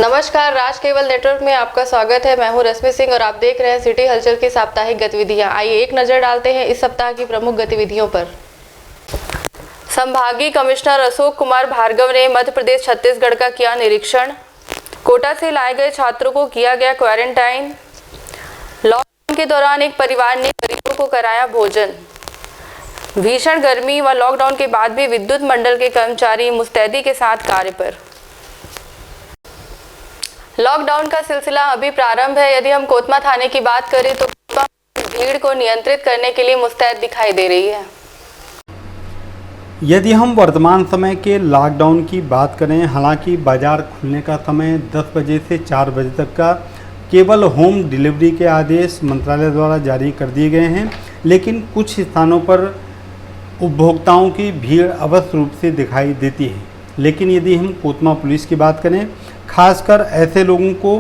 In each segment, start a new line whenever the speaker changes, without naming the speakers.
नमस्कार, राज केवल नेटवर्क में आपका स्वागत है। मैं हूं रश्मि सिंह और आप देख रहे हैं सिटी हलचल की साप्ताहिक गतिविधियां। आइए एक नजर डालते हैं इस सप्ताह की प्रमुख गतिविधियों पर। संभागीय कमिश्नर अशोक कुमार भार्गव ने मध्य प्रदेश छत्तीसगढ़ का किया निरीक्षण। कोटा से लाए गए छात्रों को किया गया क्वारंटाइन। लॉकडाउन के दौरान एक परिवार ने गरीबों को कराया भोजन। भीषण गर्मी व लॉकडाउन के बाद भी विद्युत मंडल के कर्मचारी मुस्तैदी के साथ कार्य पर। लॉकडाउन का सिलसिला अभी प्रारंभ है। यदि हम कोतमा थाने की बात करें तो भीड़ को नियंत्रित करने के लिए मुस्तैद दिखाई दे रही है।
यदि हम वर्तमान समय के लॉकडाउन की बात करें, हालांकि बाजार खुलने का समय 10 बजे से 4 बजे तक का केवल होम डिलीवरी के आदेश मंत्रालय द्वारा जारी कर दिए गए हैं, लेकिन कुछ स्थानों पर उपभोक्ताओं की भीड़ अवश्य रूप से दिखाई देती है। लेकिन यदि हम कोतमा पुलिस की बात करें, खासकर ऐसे लोगों को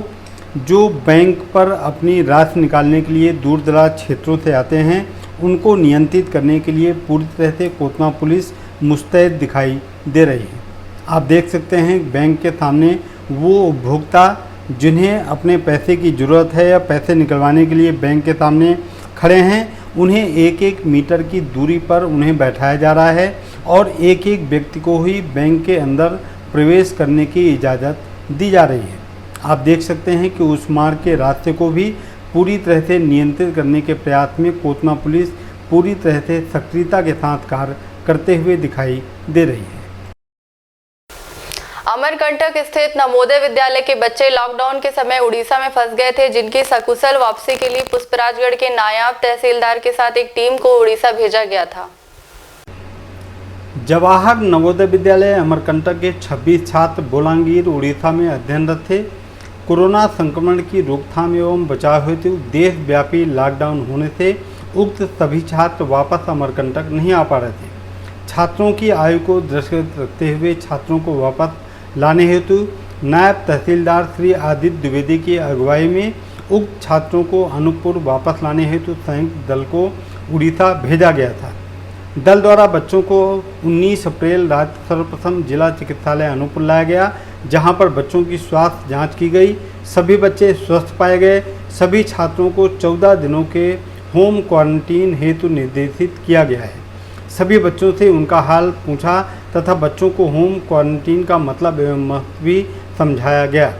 जो बैंक पर अपनी राशि निकालने के लिए दूर दराज क्षेत्रों से आते हैं, उनको नियंत्रित करने के लिए पूरी तरह से कोतमा पुलिस मुस्तैद दिखाई दे रही है। आप देख सकते हैं बैंक के सामने वो उपभोक्ता जिन्हें अपने पैसे की ज़रूरत है या पैसे निकलवाने के लिए बैंक के सामने खड़े हैं, उन्हें एक एक मीटर की दूरी पर उन्हें बैठाया जा रहा है और एक एक व्यक्ति को ही बैंक के अंदर प्रवेश करने की इजाज़त दी जा रही है। आप देख सकते हैं कि उस मार्ग के रास्ते को भी पूरी तरह से नियंत्रित करने के प्रयास में कोतमा पुलिस पूरी तरह से सक्रियता के साथ कार्य करते हुए दिखाई दे रही है।
अमरकंटक स्थित नवोदय विद्यालय के बच्चे लॉकडाउन के समय उड़ीसा में फंस गए थे, जिनकी सकुशल वापसी के लिए पुष्पराजगढ़ के नायब तहसीलदार के साथ एक टीम को उड़ीसा भेजा गया था।
जवाहर नवोदय विद्यालय अमरकंटक के 26 छात्र बोलांगीर उड़ीसा में अध्ययनरत थे। कोरोना संक्रमण की रोकथाम एवं बचाव हेतु देशव्यापी लॉकडाउन होने से उक्त सभी छात्र वापस अमरकंटक नहीं आ पा रहे थे। छात्रों की आयु को दृष्टिगत रखते हुए छात्रों को वापस लाने हेतु नायब तहसीलदार श्री आदित्य द्विवेदी की अगुवाई में उक्त छात्रों को अनूपपुर वापस लाने हेतु संयुक्त दल को उड़ीसा भेजा गया था। दल द्वारा बच्चों को 19 अप्रैल रात सर्वप्रथम जिला चिकित्सालय अनूपपुर लाया गया, जहां पर बच्चों की स्वास्थ्य जांच की गई। सभी बच्चे स्वस्थ पाए गए। सभी छात्रों को 14 दिनों के होम क्वारंटीन हेतु निर्देशित किया गया है। सभी बच्चों से उनका हाल पूछा तथा बच्चों को होम क्वारंटीन का मतलब एवं महत्व भी समझाया गया।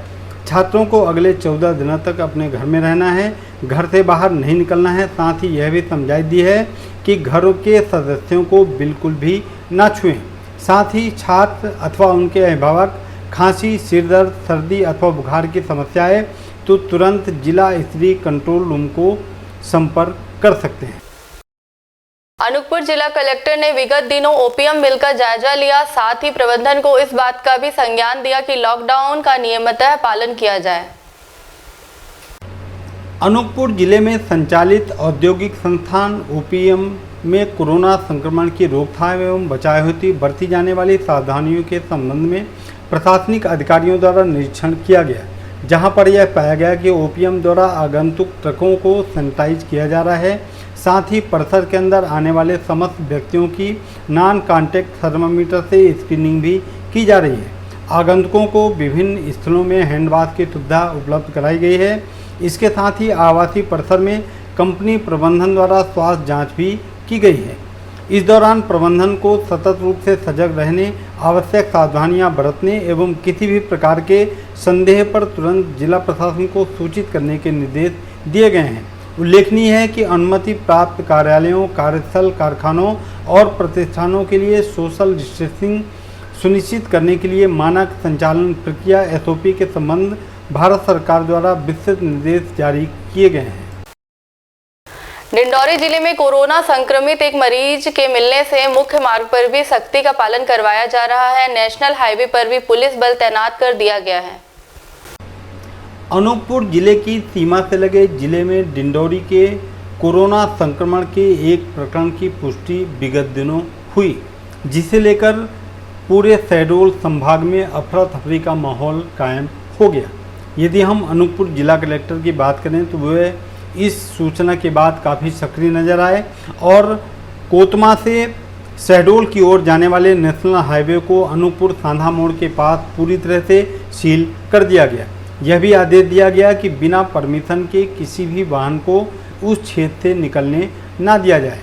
छात्रों को अगले 14 दिनों तक अपने घर में रहना है, घर से बाहर नहीं निकलना है। साथ ही यह भी समझाई दी है कि घरों के सदस्यों को बिल्कुल भी ना छुएं। साथ ही छात्र अथवा उनके अभिभावक खांसी, सिरदर्द, सर्दी अथवा बुखार की समस्या है तो तुरंत जिला स्तरीय कंट्रोल रूम को संपर्क कर सकते हैं।
अनूपपुर जिला कलेक्टर ने विगत दिनों ओपीएम मिल का जायजा लिया। साथ ही प्रबंधन को इस बात का भी संज्ञान दिया कि लॉकडाउन का नियमतः पालन किया जाए।
अनूपपुर जिले में संचालित औद्योगिक संस्थान ओपीएम में कोरोना संक्रमण की रोकथाम एवं बचाव हेतु बरती जाने वाली सावधानियों के संबंध में प्रशासनिक अधिकारियों द्वारा निरीक्षण किया गया, जहां पर यह पाया गया कि ओपीएम द्वारा आगंतुक ट्रकों को सैनिटाइज किया जा रहा है। साथ ही परिसर के अंदर आने वाले समस्त व्यक्तियों की नॉन कॉन्टैक्ट थर्मामीटर से स्क्रीनिंग भी की जा रही है। आगंतुकों को विभिन्न स्थलों में हैंड वॉश की सुविधा उपलब्ध कराई गई है। इसके साथ ही आवासीय परिसर में कंपनी प्रबंधन द्वारा स्वास्थ्य जांच भी की गई है। इस दौरान प्रबंधन को सतत रूप से सजग रहने, आवश्यक सावधानियां बरतने एवं किसी भी प्रकार के संदेह पर तुरंत जिला प्रशासन को सूचित करने के निर्देश दिए गए हैं। उल्लेखनीय है कि अनुमति प्राप्त कार्यालयों, कार्यस्थल, कारखानों और प्रतिष्ठानों के लिए सोशल डिस्टेंसिंग सुनिश्चित करने के लिए मानक संचालन प्रक्रिया एसओपी के संबंध भारत सरकार द्वारा विस्तृत निर्देश जारी किए गए हैं।
डिंडौरी जिले में कोरोना संक्रमित एक मरीज के मिलने से मुख्य मार्ग पर भी सख्ती का पालन करवाया जा रहा है। नेशनल हाईवे पर भी पुलिस बल तैनात कर दिया गया है।
अनूपपुर जिले की सीमा से लगे जिले में डिंडौरी के कोरोना संक्रमण के एक प्रकरण की पुष्टि विगत दिनों हुई, जिसे लेकर पूरे शहडोल संभाग में अफरा तफरी का माहौल कायम हो गया। यदि हम अनूपपुर जिला कलेक्टर की बात करें तो वह इस सूचना के बाद काफ़ी सक्रिय नजर आए और कोतमा से शहडोल की ओर जाने वाले नेशनल हाईवे को अनूपपुर सांधा मोड़ के पास पूरी तरह से सील कर दिया गया। यह भी आदेश दिया गया कि बिना परमिशन के किसी भी वाहन को उस क्षेत्र से निकलने ना दिया जाए।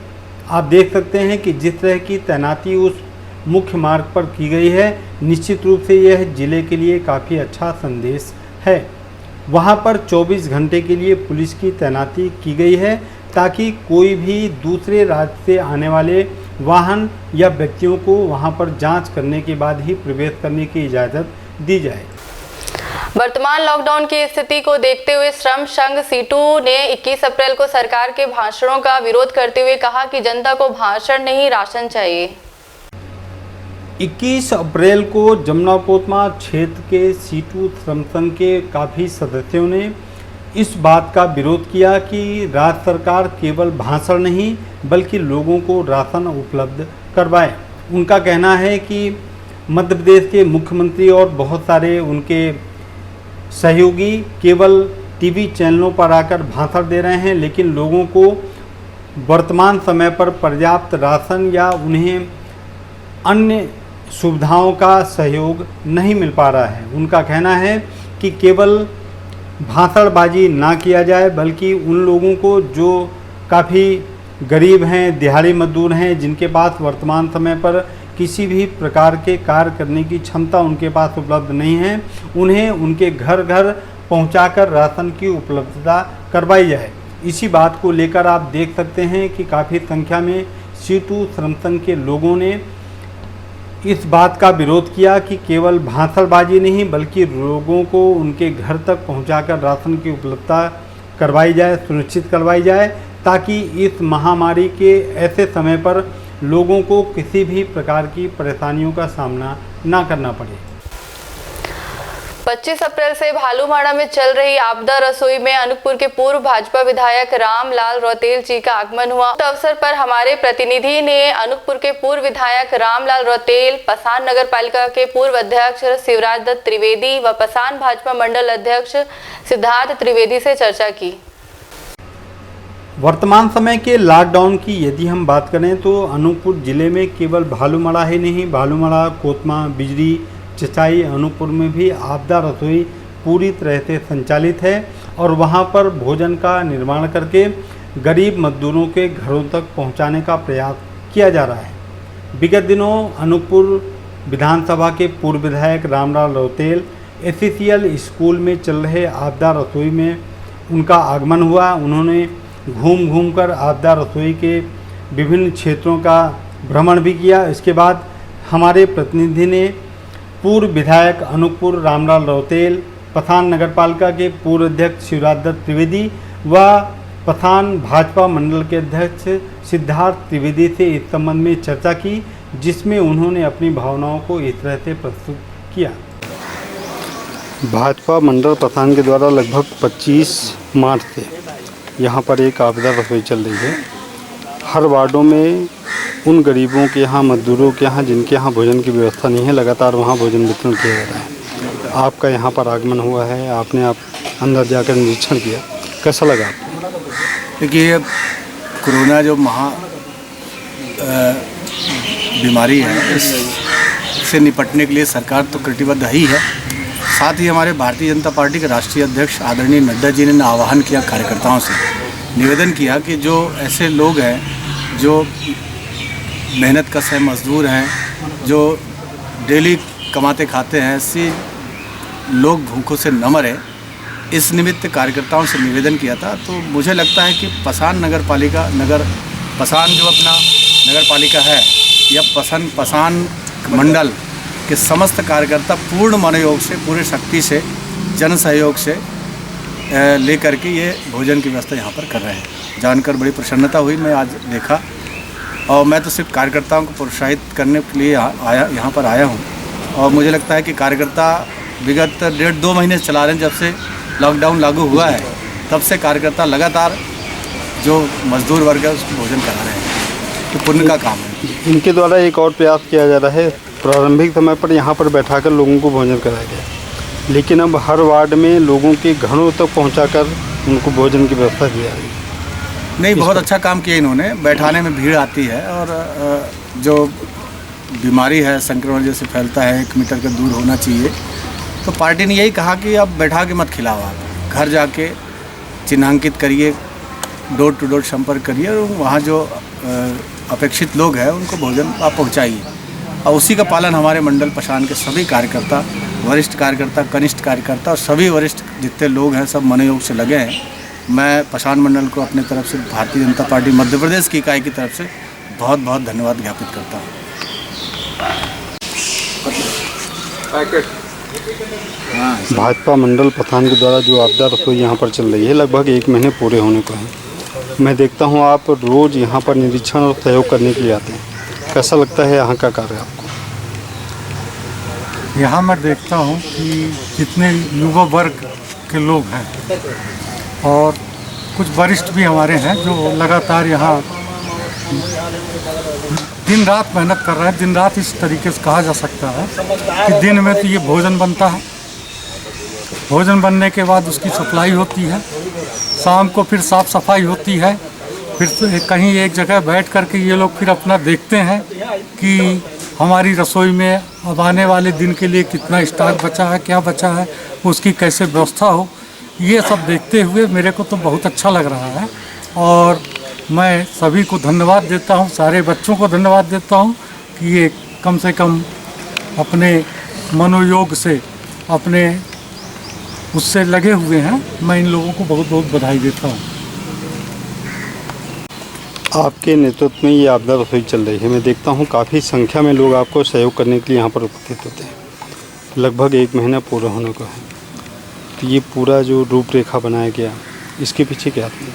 आप देख सकते हैं कि जिस तरह की तैनाती उस मुख्य मार्ग पर की गई है, निश्चित रूप से यह जिले के लिए काफ़ी अच्छा संदेश है। वहां पर 24 घंटे के लिए पुलिस की तैनाती की गई है ताकि कोई भी दूसरे राज्य से आने वाले वाहन या व्यक्तियों को वहां पर जांच करने के बाद ही प्रवेश करने की इजाज़त दी जाए।
वर्तमान लॉकडाउन की स्थिति को देखते हुए श्रम संघ सीटू ने 21 अप्रैल को सरकार के भाषणों का विरोध करते हुए कहा कि जनता को भाषण नहीं, राशन चाहिए।
21 अप्रैल को जमुना कोतमा क्षेत्र के सीटू श्रम संघ के काफ़ी सदस्यों ने इस बात का विरोध किया कि राज्य सरकार केवल भाषण नहीं बल्कि लोगों को राशन उपलब्ध करवाए। उनका कहना है कि मध्य प्रदेश के मुख्यमंत्री और बहुत सारे उनके सहयोगी केवल टीवी चैनलों पर आकर भाषण दे रहे हैं, लेकिन लोगों को वर्तमान समय पर पर्याप्त राशन या उन्हें अन्य सुविधाओं का सहयोग नहीं मिल पा रहा है। उनका कहना है कि केवल भाषणबाजी ना किया जाए बल्कि उन लोगों को जो काफ़ी गरीब हैं, दिहाड़ी मजदूर हैं, जिनके पास वर्तमान समय पर किसी भी प्रकार के कार्य करने की क्षमता उनके पास उपलब्ध नहीं है, उन्हें उनके घर घर पहुंचाकर राशन की उपलब्धता करवाई जाए। इसी बात को लेकर आप देख सकते हैं कि काफ़ी संख्या में सीटू श्रम संघ के लोगों ने इस बात का विरोध किया कि केवल भाषणबाजी नहीं बल्कि लोगों को उनके घर तक पहुंचाकर राशन की उपलब्धता करवाई जाए, सुनिश्चित करवाई जाए, ताकि इस महामारी के ऐसे समय पर लोगों को किसी भी प्रकार की परेशानियों का सामना ना करना पड़े।
25 अप्रैल से भालूमाड़ा में चल रही आपदा रसोई में अनूपपुर के पूर्व भाजपा विधायक रामलाल रौतेल जी का आगमन हुआ। इस अवसर पर हमारे प्रतिनिधि ने अनूपपुर के पूर्व विधायक रामलाल रौतेल, पसान नगर पालिका के पूर्व अध्यक्ष शिवराज दत्त त्रिवेदी व पसान भाजपा मंडल अध्यक्ष सिद्धार्थ त्रिवेदी से चर्चा की।
वर्तमान समय के लॉकडाउन की यदि हम बात करें तो अनूपपुर जिले में केवल भालूमाड़ा ही नहीं, भालूमाड़ा, कोतमा, बिजरी, चचाई, अनूपपुर में भी आपदा रसोई पूरी तरह से संचालित है और वहां पर भोजन का निर्माण करके गरीब मजदूरों के घरों तक पहुंचाने का प्रयास किया जा रहा है। विगत दिनों अनूपपुर विधानसभा के पूर्व विधायक रामलाल रौतेल एससीसीएल स्कूल में चल रहे आपदा रसोई में उनका आगमन हुआ। उन्होंने घूम घूम कर आपदा रसोई के विभिन्न क्षेत्रों का भ्रमण भी किया। इसके बाद हमारे प्रतिनिधि ने पूर्व विधायक अनूपपुर रामलाल रौतेल, पसान नगर पालिका के पूर्व अध्यक्ष शिवराज दत्त त्रिवेदी व पसान भाजपा मंडल के अध्यक्ष सिद्धार्थ त्रिवेदी से इस संबंध में चर्चा की, जिसमें उन्होंने अपनी भावनाओं को इस तरह से प्रस्तुत किया। भाजपा मंडल पसान के द्वारा लगभग 25 मार्च से यहाँ पर एक आपदा रसोई चल रही है। हर वार्डों में उन गरीबों के यहाँ, मजदूरों के यहाँ जिनके यहाँ भोजन की व्यवस्था नहीं है, लगातार वहाँ भोजन वितरण किया जा रहा है। आपका यहाँ पर आगमन हुआ है, आपने अंदर जाकर निरीक्षण किया, कैसा लगा आपको?
देखिए, कोरोना जो बीमारी है, इससे निपटने के लिए सरकार तो कटिबद्ध ही है। साथ ही हमारे भारतीय जनता पार्टी के राष्ट्रीय अध्यक्ष आदरणीय नड्डा जी ने आह्वान किया, कार्यकर्ताओं से निवेदन किया कि जो ऐसे लोग हैं जो मेहनत कश है, मजदूर हैं, जो डेली कमाते खाते हैं, ऐसे लोग भूखों से न मरे, इस निमित्त कार्यकर्ताओं से निवेदन किया था। तो मुझे लगता है कि पसान नगर पालिका पसान जो अपना नगर पालिका है या पसान मंडल के समस्त कार्यकर्ता पूर्ण मनोयोग से, पूरे शक्ति से, जन सहयोग से लेकर के ये भोजन की व्यवस्था यहाँ पर कर रहे हैं। जानकर बड़ी प्रसन्नता हुई। मैं आज देखा और मैं तो सिर्फ कार्यकर्ताओं को प्रोत्साहित करने के लिए यहाँ पर आया हूँ। और मुझे लगता है कि कार्यकर्ता विगत 1.5-2 महीने चला रहे हैं, जब से लॉकडाउन लागू हुआ है तब से कार्यकर्ता लगातार जो मजदूर वर्ग है उसको भोजन करा रहे हैं। तो पुण्य का काम है।
इनके द्वारा एक और प्रयास किया जा रहा है। प्रारंभिक समय पर यहाँ पर बैठाकर लोगों को भोजन कराया गया, लेकिन अब हर वार्ड में लोगों के घरों तक पहुँचाकर उनको भोजन की व्यवस्था की जा रही है।
नहीं, बहुत अच्छा काम किया इन्होंने। बैठाने में भीड़ आती है और जो बीमारी है संक्रमण जैसे फैलता है 1 मीटर का दूर होना चाहिए, तो पार्टी ने यही कहा कि अब बैठा के मत खिलाओ, आप घर जाके चिन्हांकित करिए, डोर टू डोर संपर्क करिए और वहाँ जो अपेक्षित लोग हैं उनको भोजन आप पहुँचाइए। और उसी का पालन हमारे मंडल पशान के सभी कार्यकर्ता, वरिष्ठ कार्यकर्ता, कनिष्ठ कार्यकर्ता और सभी वरिष्ठ जितने लोग हैं सब मनोयोग से लगे हैं। मैं पशान मंडल को अपने तरफ से भारतीय जनता पार्टी मध्य प्रदेश की इकाई की तरफ से बहुत बहुत धन्यवाद ज्ञापित करता हूँ।
भाजपा मंडल पठान के द्वारा जो आपदा रसोई यहाँ पर चल रही है लगभग 1 महीने पूरे होने को है। मैं देखता हूँ आप रोज़ यहाँ पर निरीक्षण और सहयोग करने के लिए आते हैं, कैसा लगता है यहाँ का कार्य आपको?
यहाँ मैं देखता हूँ कि जितने युवा वर्ग के लोग हैं और कुछ वरिष्ठ भी हमारे हैं जो लगातार यहाँ दिन रात मेहनत कर रहे हैं। दिन रात इस तरीके से कहा जा सकता है कि दिन में तो ये भोजन बनता है, भोजन बनने के बाद उसकी सप्लाई होती है, शाम को फिर साफ़ सफाई होती है, फिर कहीं एक जगह बैठ कर के ये लोग फिर अपना देखते हैं कि हमारी रसोई में अब आने वाले दिन के लिए कितना स्टॉक बचा है, क्या बचा है, उसकी कैसे व्यवस्था हो। ये सब देखते हुए मेरे को तो बहुत अच्छा लग रहा है और मैं सभी को धन्यवाद देता हूँ, सारे बच्चों को धन्यवाद देता हूँ कि ये कम से कम अपने मनोयोग से अपने उससे लगे हुए हैं। मैं इन लोगों को बहुत बहुत बधाई देता हूँ।
आपके नेतृत्व में ये आपदा रसोई चल रही है, मैं देखता हूँ काफ़ी संख्या में लोग आपको सहयोग करने के लिए यहाँ पर उपस्थित होते हैं। लगभग 1 महीना पूरा होने को है, तो ये पूरा जो रूपरेखा बनाया गया इसके पीछे क्या था?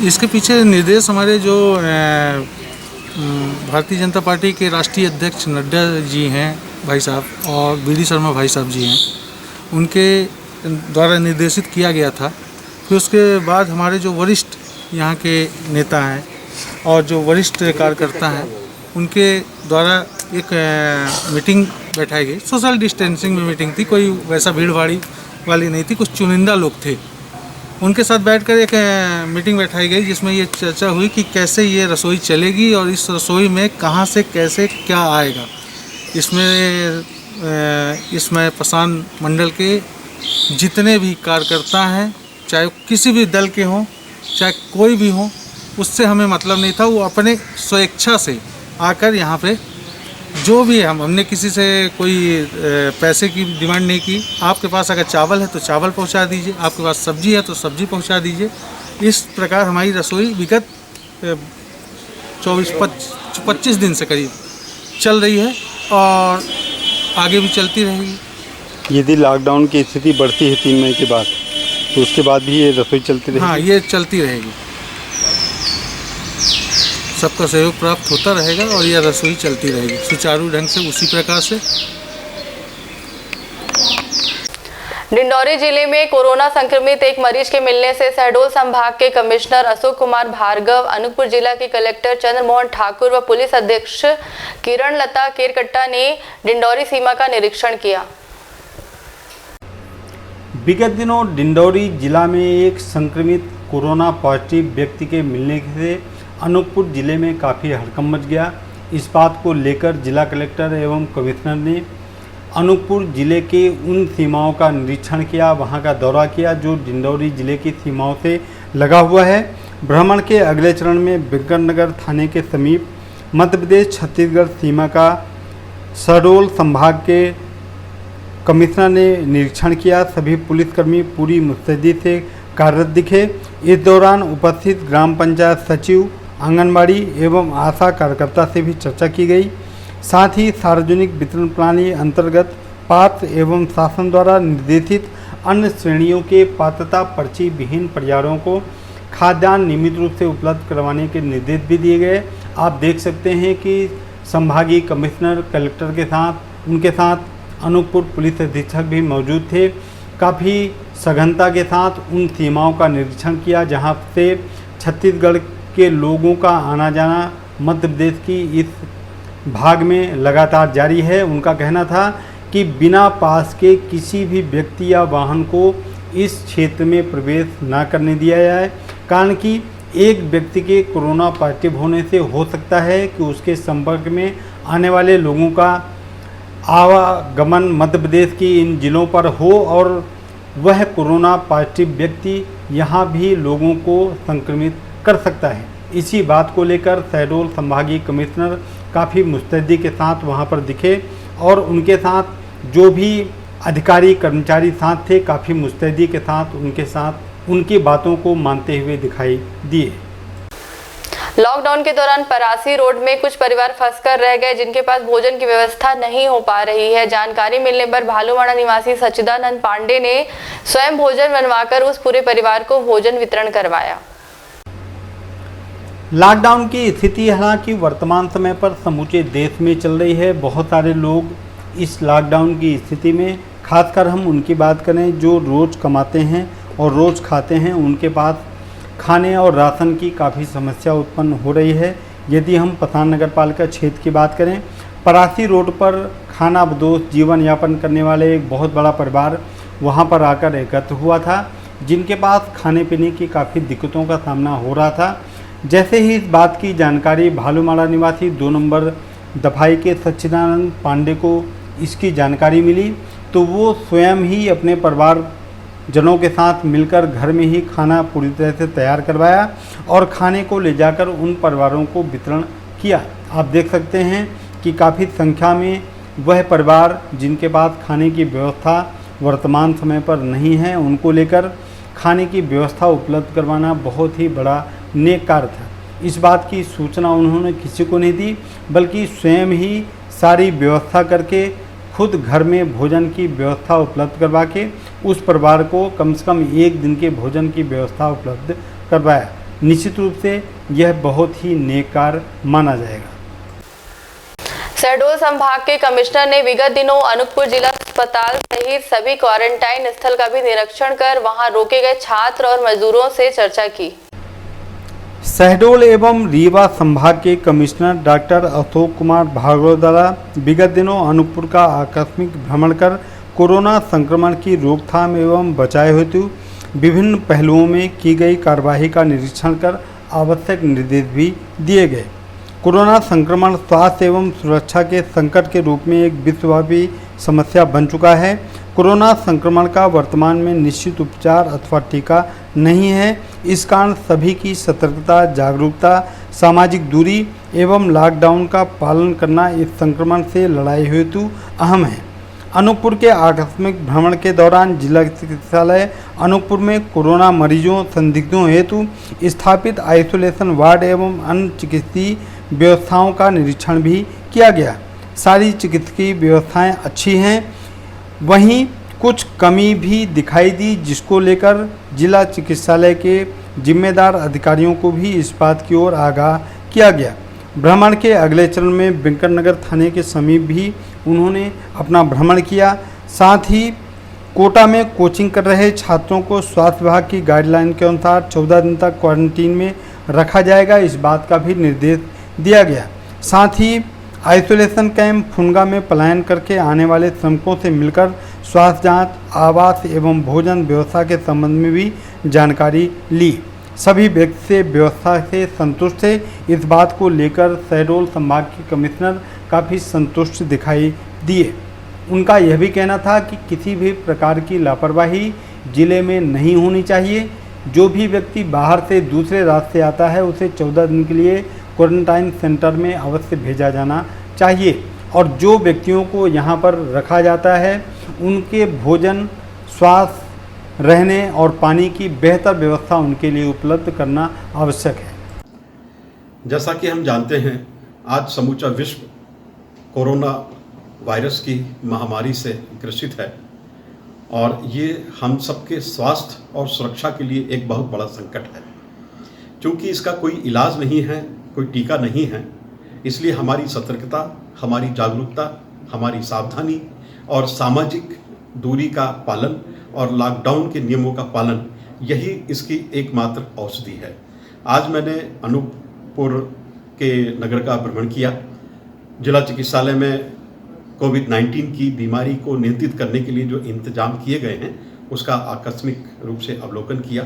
इसके पीछे निर्देश हमारे जो भारतीय जनता पार्टी के राष्ट्रीय अध्यक्ष नड्डा जी हैं भाई साहब और बीडी शर्मा भाई साहब जी हैं, उनके द्वारा निर्देशित किया गया था। फिर उसके बाद हमारे जो वरिष्ठ यहाँ के नेता हैं और जो वरिष्ठ कार्यकर्ता हैं उनके द्वारा एक मीटिंग बैठाई गई। सोशल डिस्टेंसिंग में मीटिंग थी, कोई वैसा भीड़ भाड़ी वाली नहीं थी, कुछ चुनिंदा लोग थे। उनके साथ बैठकर एक मीटिंग बैठाई गई जिसमें ये चर्चा हुई कि कैसे ये रसोई चलेगी और इस रसोई में कहाँ से कैसे क्या आएगा। इसमें पशान मंडल के जितने भी कार्यकर्ता हैं, चाहे किसी भी दल के हों, चाहे कोई भी हो, उससे हमें मतलब नहीं था। वो अपने स्वेच्छा से आकर यहाँ पे जो भी हमने किसी से कोई पैसे की डिमांड नहीं की। आपके पास अगर चावल है तो चावल पहुँचा दीजिए, आपके पास सब्जी है तो सब्जी पहुँचा दीजिए। इस प्रकार हमारी रसोई विगत 24-25 दिन से करीब चल रही है और आगे भी चलती रहेगी।
यदि लॉकडाउन की स्थिति बढ़ती है 3 मई के बाद, तो उसके बाद भी ये रसोई चलती रहेगी?
हाँ, ये चलती रहेगी, सबका सहयोग प्राप्त होता रहेगा और यह रसोई चलती रहेगी सुचारू ढंग से उसी प्रकार से।
डिंडौरी जिले में कोरोना संक्रमित एक मरीज के मिलने से शहडोल संभाग के कमिश्नर अशोक कुमार भार्गव, अनूपपुर जिला के कलेक्टर चंद्रमोहन ठाकुर व पुलिस अधीक्षक किरण लता केरकट्टा ने डिंडौरी सीमा का निरीक्षण किया।
विगत दिनों डिंडौरी जिला में एक संक्रमित कोरोना पॉजिटिव व्यक्ति के मिलने से अनूपपुर जिले में काफ़ी हड़कंप मच गया। इस बात को लेकर जिला कलेक्टर एवं कमिश्नर ने अनूपपुर जिले के उन सीमाओं का निरीक्षण किया, वहां का दौरा किया जो डिंडौरी जिले की सीमाओं से लगा हुआ है। भ्रमण के अगले चरण में विक्रमनगर थाने के समीप मध्य प्रदेश छत्तीसगढ़ सीमा का शहडोल संभाग के कमिश्नर ने निरीक्षण किया। सभी पुलिसकर्मी पूरी मुस्तैदी से कार्यरत दिखे। इस दौरान उपस्थित ग्राम पंचायत सचिव, आंगनबाड़ी एवं आशा कार्यकर्ता से भी चर्चा की गई। साथ ही सार्वजनिक वितरण प्रणाली अंतर्गत पात्र एवं शासन द्वारा निर्देशित अन्य श्रेणियों के पात्रता पर्ची विहीन परिवारों को खाद्यान्न नियमित रूप से उपलब्ध करवाने के निर्देश भी दिए गए। आप देख सकते हैं कि संभागीय कमिश्नर कलेक्टर के साथ उनके साथ अनूपपुर पुलिस अधीक्षक भी मौजूद थे। काफ़ी सघनता के साथ उन सीमाओं का निरीक्षण किया जहां से छत्तीसगढ़ के लोगों का आना जाना मध्य प्रदेश की इस भाग में लगातार जारी है। उनका कहना था कि बिना पास के किसी भी व्यक्ति या वाहन को इस क्षेत्र में प्रवेश न करने दिया जाए। कारण कि एक व्यक्ति के कोरोना पॉजिटिव होने से हो सकता है कि उसके संपर्क में आने वाले लोगों का आवागमन मध्य प्रदेश की इन जिलों पर हो और वह कोरोना पॉजिटिव व्यक्ति यहाँ भी लोगों को संक्रमित कर सकता है। इसी बात को लेकर शहडोल संभागीय कमिश्नर काफ़ी मुस्तैदी के साथ वहाँ पर दिखे और उनके साथ जो भी अधिकारी कर्मचारी साथ थे काफ़ी मुस्तैदी के साथ उनकी बातों को मानते हुए दिखाई दिए।
लॉकडाउन के दौरान परासी रोड में कुछ परिवार फंसकर रह गए जिनके पास भोजन की व्यवस्था नहीं हो पा रही है। जानकारी मिलने पर भालूवाड़ा निवासी सच्चिदानंद पांडे ने स्वयं भोजन बनवाकर उस पूरे परिवार को भोजन वितरण करवाया।
लॉकडाउन की स्थिति हालांकि वर्तमान समय पर समूचे देश में चल रही है। बहुत सारे लोग इस लॉकडाउन की स्थिति में, खासकर हम उनकी बात करें जो रोज़ कमाते हैं और रोज़ खाते हैं, उनके पास खाने और राशन की काफ़ी समस्या उत्पन्न हो रही है। यदि हम पठान नगर पालिका क्षेत्र की बात करें, परासी रोड पर खानाबदोश जीवन यापन करने वाले एक बहुत बड़ा परिवार वहां पर आकर एकत्र हुआ था, जिनके पास खाने पीने की काफ़ी दिक्कतों का सामना हो रहा था। जैसे ही इस बात की जानकारी भालूवाड़ा निवासी 2 नंबर दफाई के सच्चिदानंद पांडे को इसकी जानकारी मिली तो वो स्वयं ही अपने परिवार जनों के साथ मिलकर घर में ही खाना पूरी तरह से तैयार करवाया और खाने को ले जाकर उन परिवारों को वितरण किया। आप देख सकते हैं कि काफ़ी संख्या में वह परिवार जिनके पास खाने की व्यवस्था वर्तमान समय पर नहीं है, उनको लेकर खाने की व्यवस्था उपलब्ध करवाना बहुत ही बड़ा नेक कार्य था। इस बात की सूचना उन्होंने किसी को नहीं दी, बल्कि स्वयं ही सारी व्यवस्था करके खुद घर में भोजन की व्यवस्था उपलब्ध करवा के उस परिवार को कम से कम 1 दिन के भोजन की व्यवस्था उपलब्ध करवाया। निश्चित रूप से यह बहुत ही नेक कार्य माना जाएगा।
शहडोल संभाग के कमिश्नर ने विगत दिनों अनूपपुर जिला अस्पताल सहित सभी क्वारंटाइन स्थल का भी निरीक्षण कर वहां रोके गए छात्र और मजदूरों से चर्चा की।
शहडोल एवं रीवा संभाग के कमिश्नर डॉक्टर अशोक कुमार भार्गव द्वारा विगत दिनों अनूपपुर का आकस्मिक भ्रमण कर कोरोना संक्रमण की रोकथाम एवं बचाव हेतु विभिन्न पहलुओं में की गई कार्यवाही का निरीक्षण कर आवश्यक निर्देश भी दिए गए। कोरोना संक्रमण स्वास्थ्य एवं सुरक्षा के संकट के रूप में एक विश्वव्यापी समस्या बन चुका है। कोरोना संक्रमण का वर्तमान में निश्चित उपचार अथवा टीका नहीं है। इस कारण सभी की सतर्कता, जागरूकता, सामाजिक दूरी एवं लॉकडाउन का पालन करना इस संक्रमण से लड़ाई हेतु अहम है। अनूपपुर के आकस्मिक भ्रमण के दौरान जिला चिकित्सालय अनूपपुर में कोरोना मरीजों संदिग्धों हेतु स्थापित आइसोलेशन वार्ड एवं अन्य चिकित्सीय व्यवस्थाओं का निरीक्षण भी किया गया। सारी चिकित्सकीय व्यवस्थाएं अच्छी हैं, वहीं कुछ कमी भी दिखाई दी, जिसको लेकर जिला चिकित्सालय के जिम्मेदार अधिकारियों को भी इस बात की ओर आगाह किया गया। भ्रमण के अगले चरण में वेंकट नगर थाने के समीप भी उन्होंने अपना भ्रमण किया। साथ ही कोटा में कोचिंग कर रहे छात्रों को स्वास्थ्य विभाग की गाइडलाइन के अनुसार 14 दिन तक क्वारंटीन में रखा जाएगा, इस बात का भी निर्देश दिया गया। साथ ही आइसोलेशन कैंप फुनगा में पलायन करके आने वाले श्रमिकों से मिलकर स्वास्थ्य जांच, आवास एवं भोजन व्यवस्था के संबंध में भी जानकारी ली। सभी व्यक्ति से व्यवस्था से संतुष्ट थे। इस बात को लेकर शहडोल संभाग के कमिश्नर काफ़ी संतुष्ट दिखाई दिए। उनका यह भी कहना था कि किसी भी प्रकार की लापरवाही जिले में नहीं होनी चाहिए। जो भी व्यक्ति बाहर से दूसरे राज्य से आता है उसे 14 दिन के लिए क्वारंटाइन सेंटर में अवश्य भेजा जाना चाहिए और जो व्यक्तियों को यहाँ पर रखा जाता है उनके भोजन, स्वास्थ्य, रहने और पानी की बेहतर व्यवस्था उनके लिए उपलब्ध करना आवश्यक है।
जैसा कि हम जानते हैं, आज समूचा विश्व कोरोना वायरस की महामारी से ग्रसित है और ये हम सबके स्वास्थ्य और सुरक्षा के लिए एक बहुत बड़ा संकट है। क्योंकि इसका कोई इलाज नहीं है, कोई टीका नहीं है, इसलिए हमारी सतर्कता, हमारी जागरूकता, हमारी सावधानी और सामाजिक दूरी का पालन और लॉकडाउन के नियमों का पालन, यही इसकी एकमात्र औषधि है। आज मैंने अनूपपुर के नगर का भ्रमण किया। जिला चिकित्सालय में कोविड-19 की बीमारी को नियंत्रित करने के लिए जो इंतजाम किए गए हैं उसका आकस्मिक रूप से अवलोकन किया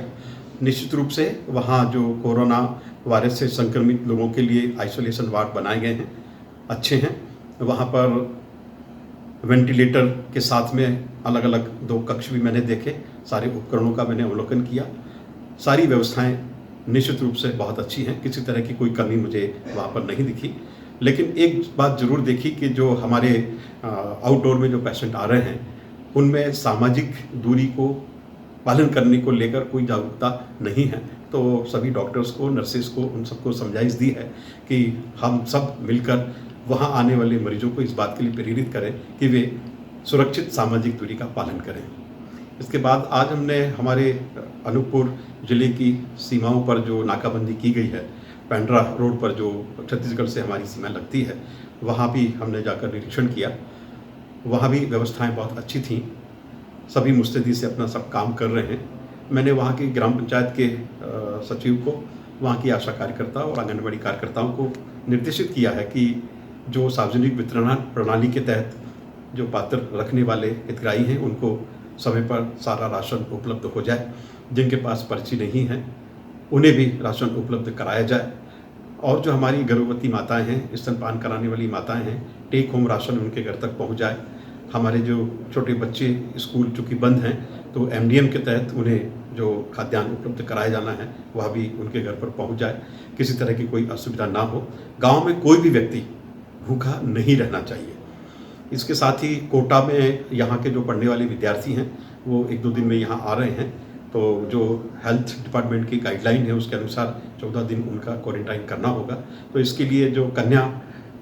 निश्चित रूप से वहाँ जो कोरोना वायरस से संक्रमित लोगों के लिए आइसोलेशन वार्ड बनाए गए हैं, अच्छे हैं। वहाँ पर वेंटिलेटर के साथ में अलग अलग 2 कक्ष भी मैंने देखे, सारे उपकरणों का मैंने अवलोकन किया। सारी व्यवस्थाएं निश्चित रूप से बहुत अच्छी हैं, किसी तरह की कोई कमी मुझे वहाँ पर नहीं दिखी। लेकिन एक बात ज़रूर देखी कि जो हमारे आउटडोर में जो पेशेंट आ रहे हैं उनमें सामाजिक दूरी को पालन करने को लेकर कोई जागरूकता नहीं है। तो सभी डॉक्टर्स को, नर्सेस को, उन सबको समझाइश दी है कि हम सब मिलकर वहाँ आने वाले मरीजों को इस बात के लिए प्रेरित करें कि वे सुरक्षित सामाजिक दूरी का पालन करें। इसके बाद आज हमने हमारे अनूपपुर ज़िले की सीमाओं पर जो नाकाबंदी की गई है, पेंड्रा रोड पर जो छत्तीसगढ़ से हमारी सीमा लगती है, वहाँ भी हमने जाकर निरीक्षण किया। वहाँ भी व्यवस्थाएं बहुत अच्छी थीं, सभी मुस्तैदी से अपना सब काम कर रहे हैं। मैंने वहाँ की ग्राम पंचायत के सचिव को, वहाँ की आशा कार्यकर्ता और आंगनबाड़ी कार्यकर्ताओं को निर्देशित किया है कि जो सार्वजनिक वितरण प्रणाली के तहत जो पात्र रखने वाले हितग्राही हैं उनको समय पर सारा राशन उपलब्ध हो जाए। जिनके पास पर्ची नहीं है उन्हें भी राशन उपलब्ध कराया जाए। और जो हमारी गर्भवती माताएं हैं, स्तनपान कराने वाली माताएं हैं, टेक होम राशन उनके घर तक पहुंच जाए। हमारे जो छोटे बच्चे स्कूल चूँकि बंद हैं तो एमडीएम के तहत उन्हें जो खाद्यान्न उपलब्ध कराया जाना है वह भी उनके घर पर पहुंच जाए, किसी तरह की कोई असुविधा ना हो। गांव में कोई भी व्यक्ति भूखा नहीं रहना चाहिए। इसके साथ ही कोटा में यहाँ के जो पढ़ने वाले विद्यार्थी हैं वो 1-2 दिन में यहाँ आ रहे हैं, तो जो हेल्थ डिपार्टमेंट की गाइडलाइन है उसके अनुसार 14 दिन उनका क्वारंटाइन करना होगा। तो इसके लिए जो कन्या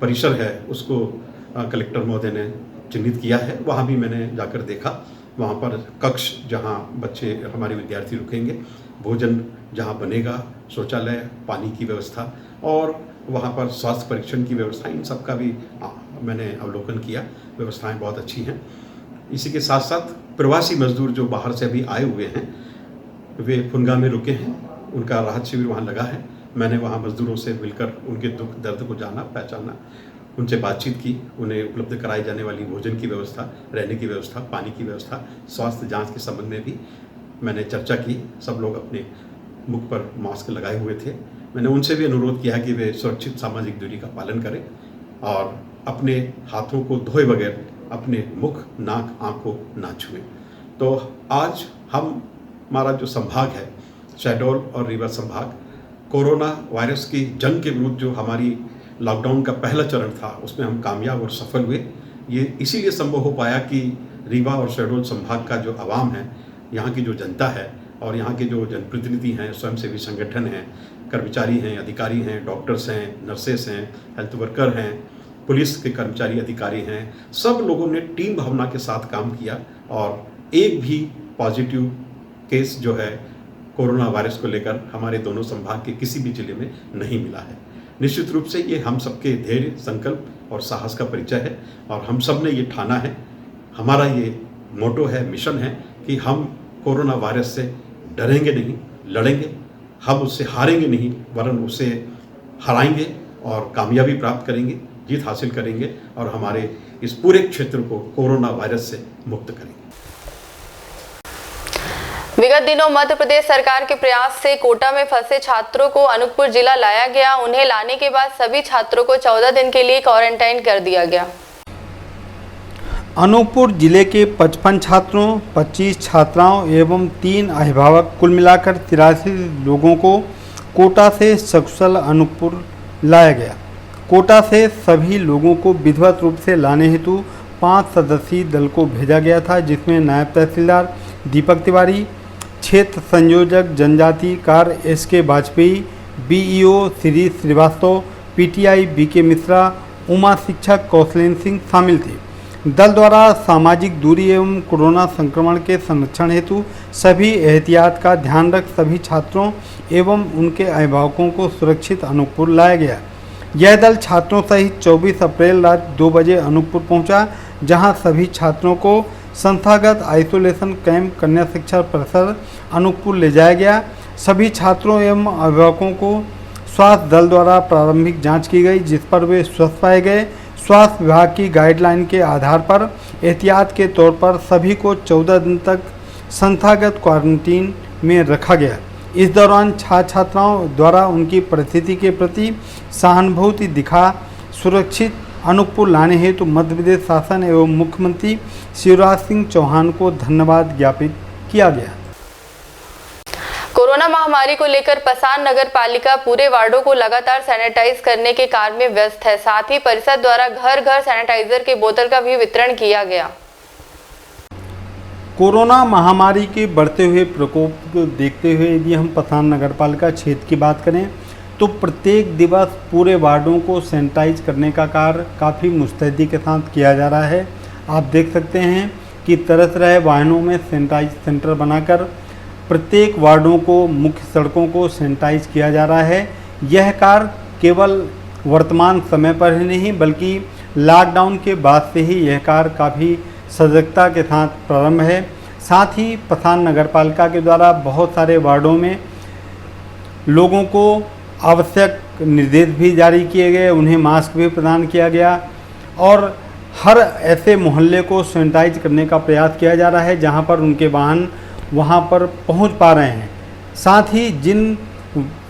परिसर है उसको कलेक्टर महोदय ने चिन्हित किया है। वहाँ भी मैंने जाकर देखा, वहाँ पर कक्ष जहाँ बच्चे हमारे विद्यार्थी रुकेंगे, भोजन जहाँ बनेगा, शौचालय, पानी की व्यवस्था और वहाँ पर स्वास्थ्य परीक्षण की व्यवस्था, इन सब का भी मैंने अवलोकन किया। व्यवस्थाएं बहुत अच्छी हैं। इसी के साथ साथ प्रवासी मजदूर जो बाहर से अभी आए हुए हैं वे फुनगा में रुके हैं, उनका राहत शिविर वहाँ लगा है। मैंने वहाँ मजदूरों से मिलकर उनके दुख दर्द को जाना, पहचाना, उनसे बातचीत की, उन्हें उपलब्ध कराई जाने वाली भोजन की व्यवस्था, रहने की व्यवस्था, पानी की व्यवस्था, स्वास्थ्य जांच के संबंध में भी मैंने चर्चा की। सब लोग अपने मुख पर मास्क लगाए हुए थे। मैंने उनसे भी अनुरोध किया कि वे सुरक्षित सामाजिक दूरी का पालन करें और अपने हाथों को धोए बगैर अपने मुख, नाक, आँख को ना छुएं। तो आज हमारा जो संभाग है, शहडोल और रीवा संभाग, कोरोना वायरस की जंग के विरुद्ध जो हमारी लॉकडाउन का पहला चरण था उसमें हम कामयाब और सफल हुए। ये इसीलिए संभव हो पाया कि रीवा और शहडोल संभाग का जो आवाम है, यहाँ की जो जनता है और यहाँ के जो जनप्रतिनिधि हैं, स्वयंसेवी संगठन हैं, कर्मचारी हैं, अधिकारी हैं, डॉक्टर्स हैं, नर्सेस हैं, हेल्थ वर्कर हैं, पुलिस के कर्मचारी अधिकारी हैं, सब लोगों ने टीम भावना के साथ काम किया और एक भी पॉजिटिव केस जो है कोरोना वायरस को लेकर हमारे दोनों संभाग के किसी भी जिले में नहीं मिला है। निश्चित रूप से ये हम सबके धैर्य, संकल्प और साहस का परिचय है और हम सब ने ये ठाना है, हमारा ये मोटो है, मिशन है कि हम कोरोना वायरस से डरेंगे नहीं, लड़ेंगे। हम उससे हारेंगे नहीं, वरन उसे हराएंगे और कामयाबी प्राप्त करेंगे, जीत हासिल करेंगे और हमारे इस पूरे क्षेत्र को कोरोना वायरस से मुक्त करेंगे।
विगत दिनों मध्य प्रदेश सरकार के प्रयास से कोटा में फंसे छात्रों को अनूपपुर जिला लाया गया। उन्हें लाने के बाद सभी छात्रों को 14 दिन के लिए क्वारंटाइन कर दिया गया।
अनूपपुर जिले के 55 छात्रों, 25 छात्राओं एवं 3 अभिभावक कुल मिलाकर 83 लोगों को कोटा से सकुशल अनूपपुर लाया गया। कोटा से सभी लोगों को विधिवत रूप से लाने हेतु 5 सदस्यीय दल को भेजा गया था, जिसमें नायब तहसीलदार दीपक तिवारी, क्षेत्र संयोजक जनजाति कार्य S K. Vajpayee, BEO Shri Srivastava, PTI B K. Mishra, उमा शिक्षक कौशलेन सिंह शामिल थे। दल द्वारा सामाजिक दूरी एवं कोरोना संक्रमण के संरक्षण हेतु सभी एहतियात का ध्यान रख सभी छात्रों एवं उनके अभिभावकों को सुरक्षित अनूपपुर लाया गया। यह दल छात्रों सहित 24 अप्रैल रात 2 बजे अनूपपुर पहुंचा, जहां सभी छात्रों को संस्थागत आइसोलेशन कैंप कन्या शिक्षा परिसर अनूपपुर ले जाया गया। सभी छात्रों एवं अभिभावकों को स्वास्थ्य दल द्वारा प्रारंभिक जांच की गई, जिस पर वे स्वस्थ पाए गए। स्वास्थ्य विभाग की गाइडलाइन के आधार पर एहतियात के तौर पर सभी को 14 दिन तक संस्थागत क्वारंटीन में रखा गया। इस दौरान छात्र छात्राओं द्वारा उनकी परिस्थिति के प्रति सहानुभूति दिखा सुरक्षित अनूपपुर लाने हेतु मध्य प्रदेश शासन एवं मुख्यमंत्री शिवराज सिंह चौहान को धन्यवाद ज्ञापित किया गया।
कोरोना महामारी को लेकर पसान नगर पालिका पूरे वार्डों को लगातार सैनिटाइज करने के कार्य में व्यस्त है। साथ ही परिषद द्वारा घर घर सैनिटाइजर के बोतल का भी वितरण किया गया।
कोरोना महामारी के बढ़ते हुए प्रकोप को देखते हुए यदि हम पसान नगर पालिका क्षेत्र की बात करें तो प्रत्येक दिवस पूरे वार्डों को सैनिटाइज करने का कार्य काफ़ी मुस्तैदी के साथ किया जा रहा है। आप देख सकते हैं कि तरह तरह वाहनों में सैनिटाइज सेंटर बनाकर प्रत्येक वार्डों को मुख्य सड़कों को सैनिटाइज किया जा रहा है। यह कार्य केवल वर्तमान समय पर ही नहीं बल्कि लॉकडाउन के बाद से ही यह कार्य काफ़ी सजगता के साथ प्रारंभ है। साथ ही पसान नगर पालिका के द्वारा बहुत सारे वार्डों में लोगों को आवश्यक निर्देश भी जारी किए गए, उन्हें मास्क भी प्रदान किया गया और हर ऐसे मोहल्ले को सैनिटाइज करने का प्रयास किया जा रहा है जहां पर उनके वाहन वहां पर पहुंच पा रहे हैं। साथ ही जिन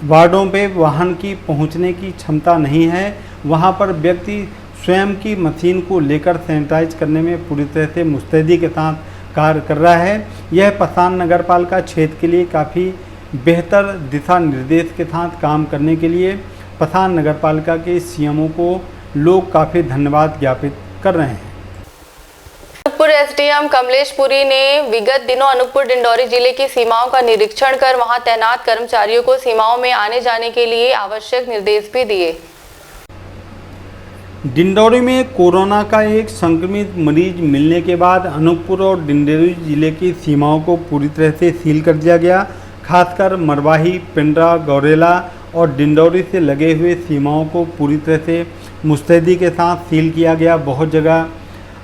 वार्डों पे वाहन की पहुंचने की क्षमता नहीं है वहां पर व्यक्ति स्वयं की मशीन को लेकर सैनिटाइज करने में पूरी तरह से मुस्तैदी के साथ कार्य कर रहा है। यह पसान नगर पालिका क्षेत्र के लिए काफ़ी बेहतर दिशा निर्देश के साथ काम करने के लिए पसान नगर पालिका के सीएमओ को लोग काफ़ी धन्यवाद ज्ञापित कर रहे हैं।
अनूपपुर एसडीएम कमलेश पुरी ने विगत दिनों अनूपपुर डिंडौरी जिले की सीमाओं का निरीक्षण कर वहां तैनात कर्मचारियों को सीमाओं में आने जाने के लिए आवश्यक निर्देश भी दिए।
डिंडौरी में कोरोना का एक संक्रमित मरीज मिलने के बाद अनूपपुर और डिंडौरी जिले की सीमाओं को पूरी तरह से सील कर दिया गया। खासकर मरवाही, पिंडरा, गौरेला और डिंडौरी से लगे हुए सीमाओं को पूरी तरह से मुस्तैदी के साथ सील किया गया। बहुत जगह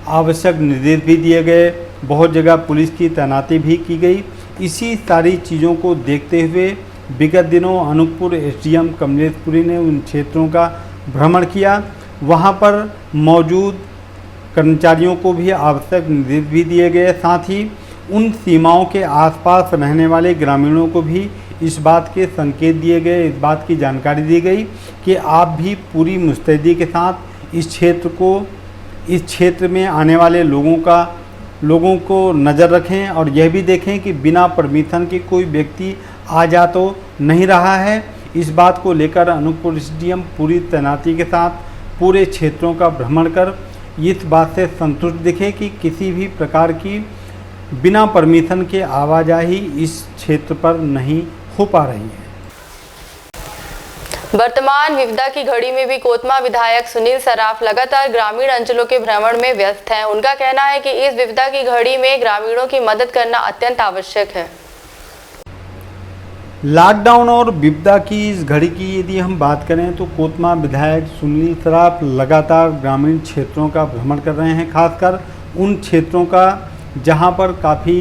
आवश्यक निर्देश भी दिए गए, बहुत जगह पुलिस की तैनाती भी की गई। इसी सारी चीज़ों को देखते हुए विगत दिनों अनूपपुर एसडीएम कमलेश पुरी ने उन क्षेत्रों का भ्रमण किया। वहां पर मौजूद कर्मचारियों को भी आवश्यक निर्देश भी दिए गए। साथ ही उन सीमाओं के आसपास रहने वाले ग्रामीणों को भी इस बात के संकेत दिए गए, इस बात की जानकारी दी गई कि आप भी पूरी मुस्तैदी के साथ इस क्षेत्र में आने वाले लोगों को नज़र रखें और यह भी देखें कि बिना परमिशन के कोई व्यक्ति आ जा तो नहीं रहा है। इस बात को लेकर अनूपपुर एसडीएम पूरी तैनाती के साथ पूरे क्षेत्रों का भ्रमण कर इस बात से संतुष्ट दिखे कि किसी भी प्रकार की बिना परमिशन के आवाजाही इस क्षेत्र पर नहीं हो पा रही है।
वर्तमान विपदा की घड़ी में भी कोतमा विधायक सुनील सराफ लगातार ग्रामीण अंचलों के भ्रमण में व्यस्त हैं। उनका कहना है कि इस विपदा की घड़ी में ग्रामीणों की मदद करना अत्यंत आवश्यक है।
लॉकडाउन और विपदा की इस घड़ी की यदि हम बात करें तो कोतमा विधायक सुनील सराफ लगातार ग्रामीण क्षेत्रों का भ्रमण कर रहे हैं। खासकर उन क्षेत्रों का जहां पर काफ़ी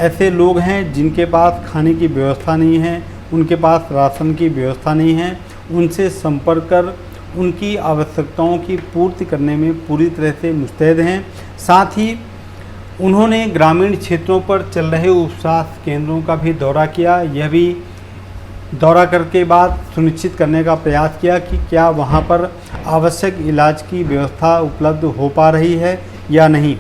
ऐसे लोग हैं जिनके पास खाने की व्यवस्था नहीं है, उनके पास राशन की व्यवस्था नहीं है। उनसे संपर्क कर उनकी आवश्यकताओं की पूर्ति करने में पूरी तरह से मुस्तैद हैं। साथ ही उन्होंने ग्रामीण क्षेत्रों पर चल रहे उपस्वास्थ्य केंद्रों का भी दौरा किया। यह भी दौरा करके बाद सुनिश्चित करने का प्रयास किया कि क्या वहां पर आवश्यक इलाज की व्यवस्था उपलब्ध हो पा रही है या नहीं।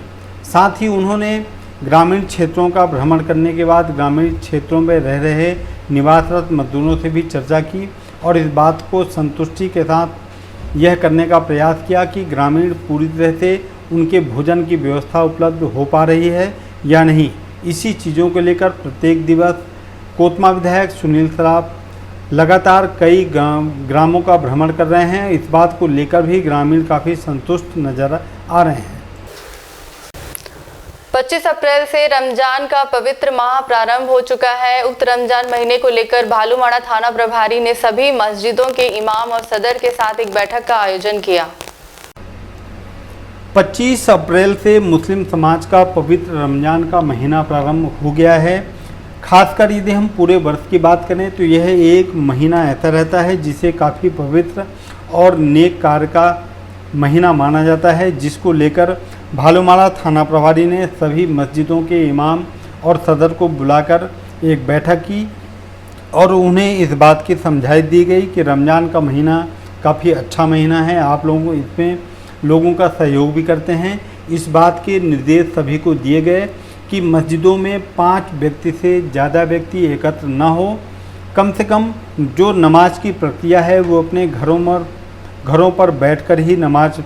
साथ ही उन्होंने ग्रामीण क्षेत्रों का भ्रमण करने के बाद ग्रामीण क्षेत्रों में रह रहे निवासरत मजदूरों से भी चर्चा की और इस बात को संतुष्टि के साथ यह करने का प्रयास किया कि ग्रामीण पूरी तरह से उनके भोजन की व्यवस्था उपलब्ध हो पा रही है या नहीं। इसी चीज़ों को लेकर प्रत्येक दिवस कोतमा विधायक सुनील सराफ लगातार कई ग्रामों का भ्रमण कर रहे हैं। इस बात को लेकर भी ग्रामीण काफ़ी संतुष्ट नजर आ रहे हैं।
25 अप्रैल से रमजान का पवित्र माह प्रारंभ हो चुका है। उक्त रमजान महीने को लेकर भालूमाड़ा थाना प्रभारी ने सभी मस्जिदों के इमाम और सदर के साथ एक बैठक का आयोजन किया।
25 अप्रैल से मुस्लिम समाज का पवित्र रमजान का महीना प्रारंभ हो गया है। खासकर यदि हम पूरे वर्ष की बात करें तो यह एक महीना ऐसा रहता है जिसे काफ़ी पवित्र और नेक कार्य का महीना माना जाता है, जिसको लेकर भालूमाड़ा थाना प्रभारी ने सभी मस्जिदों के इमाम और सदर को बुलाकर एक बैठक की और उन्हें इस बात की समझाइश दी गई कि रमज़ान का महीना काफ़ी अच्छा महीना है, आप लोगों इसमें लोगों का सहयोग भी करते हैं। इस बात के निर्देश सभी को दिए गए कि मस्जिदों में 5 व्यक्ति से ज़्यादा व्यक्ति एकत्र न हो। कम से कम जो नमाज की प्रक्रिया है वो अपने घरों पर बैठकर ही नमाज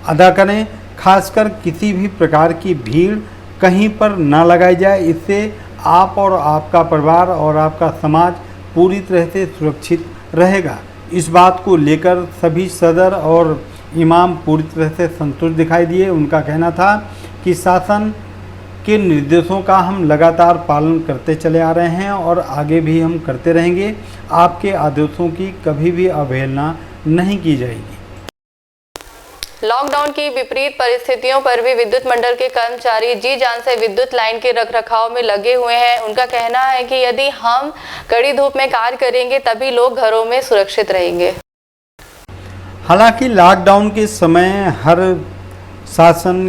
अदा करें। खासकर किसी भी प्रकार की भीड़ कहीं पर ना लगाई जाए, इससे आप और आपका परिवार और आपका समाज पूरी तरह से सुरक्षित रहेगा। इस बात को लेकर सभी सदर और इमाम पूरी तरह से संतुष्ट दिखाई दिए। उनका कहना था कि शासन के निर्देशों का हम लगातार पालन करते चले आ रहे हैं और आगे भी हम करते रहेंगे। आपके आदेशों की कभी भी अवहेलना नहीं की जाएगी।
लॉकडाउन की विपरीत परिस्थितियों पर भी विद्युत मंडल के कर्मचारी जी जान से विद्युत लाइन के रखरखाव में लगे हुए हैं। उनका कहना है कि यदि हम कड़ी धूप में कार्य करेंगे तभी लोग घरों में सुरक्षित रहेंगे।
हालांकि लॉकडाउन के समय हर शासन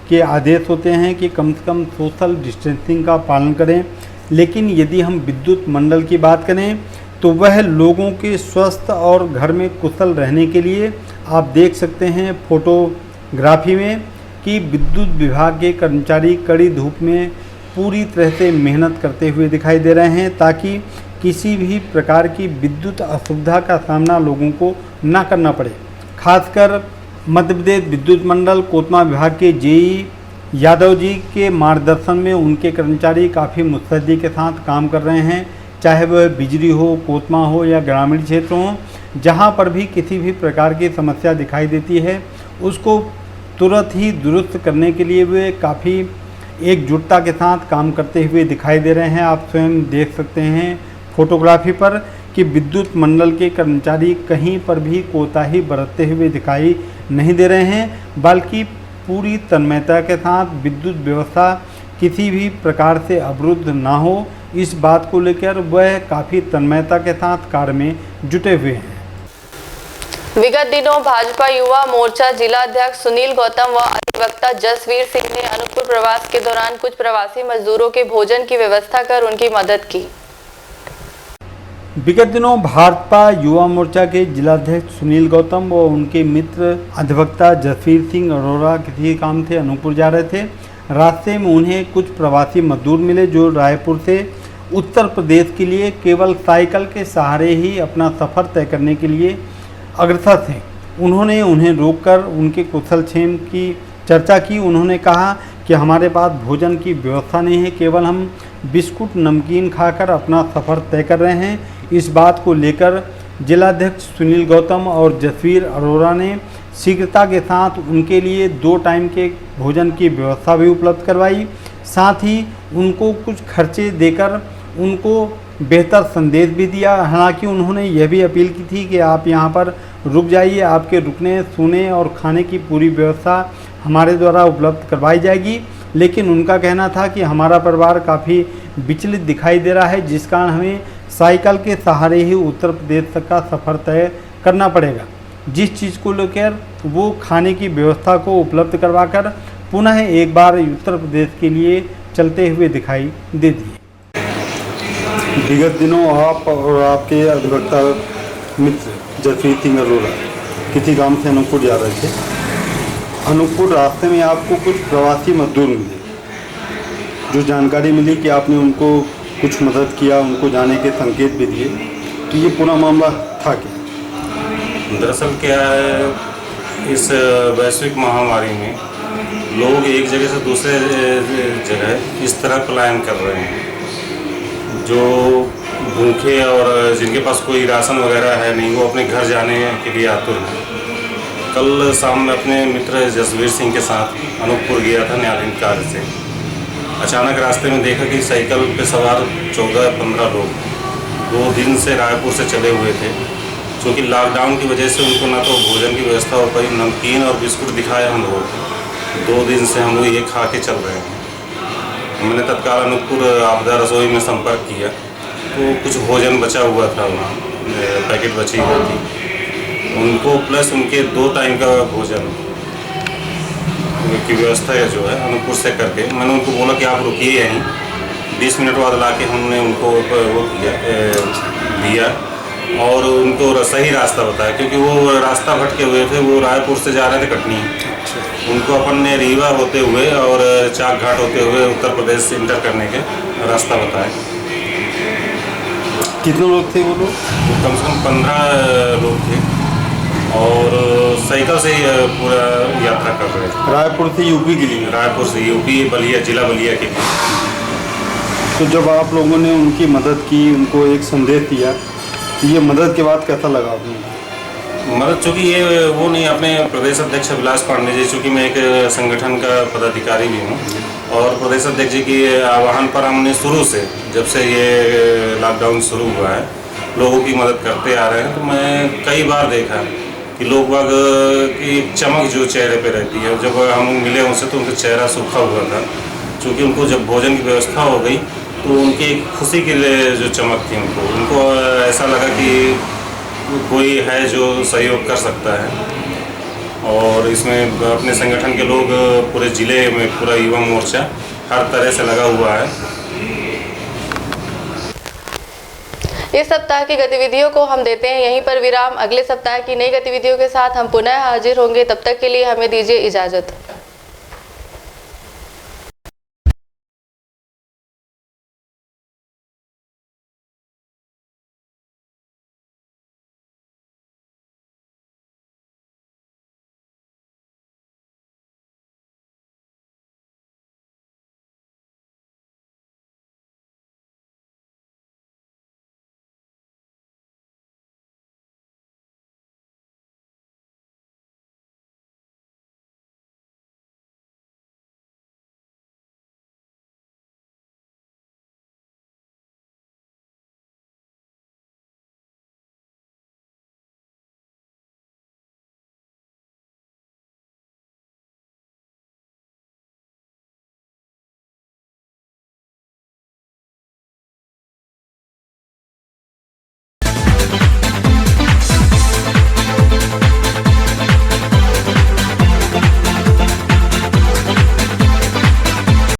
के आदेश होते हैं कि कम से कम सोशल डिस्टेंसिंग का पालन करें, लेकिन यदि हम विद्युत मंडल की बात करें तो वह लोगों के स्वस्थ और घर में कुशल रहने के लिए आप देख सकते हैं फोटोग्राफी में कि विद्युत विभाग के कर्मचारी कड़ी धूप में पूरी तरह से मेहनत करते हुए दिखाई दे रहे हैं ताकि किसी भी प्रकार की विद्युत असुविधा का सामना लोगों को ना करना पड़े। खासकर मध्य प्रदेश विद्युत मंडल कोतमा विभाग के जेई यादव जी के मार्गदर्शन में उनके कर्मचारी काफ़ी मुस्तैदी के साथ काम कर रहे हैं, चाहे वह बिजली हो, कोतमा हो या ग्रामीण क्षेत्र हो। जहां पर भी किसी भी प्रकार की समस्या दिखाई देती है उसको तुरंत ही दुरुस्त करने के लिए वे काफ़ी एकजुटता के साथ काम करते हुए दिखाई दे रहे हैं। आप स्वयं देख सकते हैं फोटोग्राफी पर कि विद्युत मंडल के कर्मचारी कहीं पर भी कोताही बरतते हुए दिखाई नहीं दे रहे हैं, बल्कि पूरी तन्मयता के साथ विद्युत व्यवस्था किसी भी प्रकार से अवरुद्ध ना हो, इस बात को लेकर वह काफ़ी तन्मयता के साथ कार्य में जुटे हुए हैं।
विगत दिनों भाजपा युवा मोर्चा जिला अध्यक्ष सुनील गौतम व अधिवक्ता जसवीर सिंह ने अनूपपुर प्रवास के दौरान कुछ प्रवासी मजदूरों के भोजन की व्यवस्था कर उनकी मदद की।
विगत दिनों भाजपा युवा मोर्चा के जिलाध्यक्ष सुनील गौतम व उनके मित्र अधिवक्ता जसवीर सिंह अरोड़ा किसी काम से अनूपपुर जा रहे थे। रास्ते में उन्हें कुछ प्रवासी मजदूर मिले जो रायपुर से उत्तर प्रदेश के लिए केवल साइकिल के सहारे ही अपना सफ़र तय करने के लिए अग्रसर थे। उन्होंने उन्हें रोककर उनके कुशलक्षेम की चर्चा की। उन्होंने कहा कि हमारे पास भोजन की व्यवस्था नहीं है, केवल हम बिस्कुट नमकीन खाकर अपना सफ़र तय कर रहे हैं। इस बात को लेकर जिलाध्यक्ष सुनील गौतम और जसवीर अरोड़ा ने शीघ्रता के साथ उनके लिए 2 टाइम के भोजन की व्यवस्था भी उपलब्ध करवाई। साथ ही उनको कुछ खर्चे देकर उनको बेहतर संदेश भी दिया। हालांकि उन्होंने यह भी अपील की थी कि आप यहां पर रुक जाइए, आपके रुकने, सोने और खाने की पूरी व्यवस्था हमारे द्वारा उपलब्ध करवाई जाएगी। लेकिन उनका कहना था कि हमारा परिवार काफ़ी विचलित दिखाई दे रहा है, जिस कारण हमें साइकिल के सहारे ही उत्तर प्रदेश तक का सफ़र तय करना पड़ेगा। जिस चीज़ को लेकर वो खाने की व्यवस्था को उपलब्ध करवाकर पुनः एक बार उत्तर प्रदेश के लिए चलते हुए दिखाई दे दिए। विगत दिनों आप और आपके अधिवक्ता मित्र जसवीर सिंह अरोड़ा किसी गांव से अनूपपुर जा रहे थे। अनूपपुर रास्ते में आपको कुछ प्रवासी मजदूर मिले, जो जानकारी मिली कि आपने उनको कुछ मदद किया, उनको जाने के संकेत भी दिए, तो ये पूरा मामला था क्या?
दरअसल क्या है, इस वैश्विक महामारी में लोग एक जगह से दूसरे जगह इस तरह पलायन कर रहे हैं। जो भूखे और जिनके पास कोई राशन वगैरह है नहीं, वो अपने घर जाने के लिए आतुर हैं। कल शाम में अपने मित्र जसवीर सिंह के साथ अनूपपुर गया था न्यायालयीन कार्य से। अचानक रास्ते में देखा कि साइकिल पे सवार 14-15 लोग 2 दिन से रायपुर से चले हुए थे। क्योंकि लॉकडाउन की वजह से उनको ना तो भोजन की व्यवस्था हो पाई, नमकीन और बिस्कुट दिखाए हम लोग 2 दिन से हम लोग ये खा के चल रहे हैं। मैंने तत्काल अनूपपुर आपदा रसोई में संपर्क किया तो कुछ भोजन बचा हुआ था, वहाँ पैकेट बची हुई थी, उनको प्लस उनके 2 टाइम का भोजन की व्यवस्था जो है अनूपपुर से करके मैंने उनको बोला कि आप रुकिए यहीं, 20 मिनट बाद ला के हमने उनको वो दिया और उनको सही रास्ता बताया, क्योंकि वो रास्ता भटके हुए थे। वो रायपुर से जा रहे थे कटनी, उनको अपन ने रीवा होते हुए और चाक घाट होते हुए उत्तर प्रदेश से इंटर करने के रास्ता बताया।
कितने लोग थे वो लोग?
कम से कम 15 लोग थे और साइकिल से ही पूरा यात्रा कर रहे थे।
रायपुर से यूपी के लिए?
रायपुर से यूपी, बलिया, जिला बलिया के लिए।
तो जब आप लोगों ने उनकी मदद की, उनको एक संदेश दिया, तो ये मदद के बाद कैसा लगा आपको?
मदद चूँकि ये वो नहीं, अपने प्रदेश अध्यक्ष अभिलाष पांडे जी, चूँकि मैं एक संगठन का पदाधिकारी भी हूँ और प्रदेश अध्यक्ष जी के आह्वान पर हमने शुरू से, जब से ये लॉकडाउन शुरू हुआ है, लोगों की मदद करते आ रहे हैं। तो मैं कई बार देखा कि लोग बाग की चमक जो चेहरे पे रहती है, जब हम मिले उनसे तो उनका चेहरा सूखा हुआ था। चूँकि उनको जब भोजन की व्यवस्था हो गई तो उनकी एक खुशी की जो चमक थी, उनको ऐसा लगा कि कोई है जो सहयोग कर सकता है। और इसमें अपने संगठन के लोग पूरे ज़िले में, पूरा युवा मोर्चा हर तरह से लगा हुआ है।
इस सप्ताह की गतिविधियों को हम देते हैं यहीं पर विराम। अगले सप्ताह की नई गतिविधियों के साथ हम पुनः हाजिर होंगे। तब तक के लिए हमें दीजिए इजाज़त।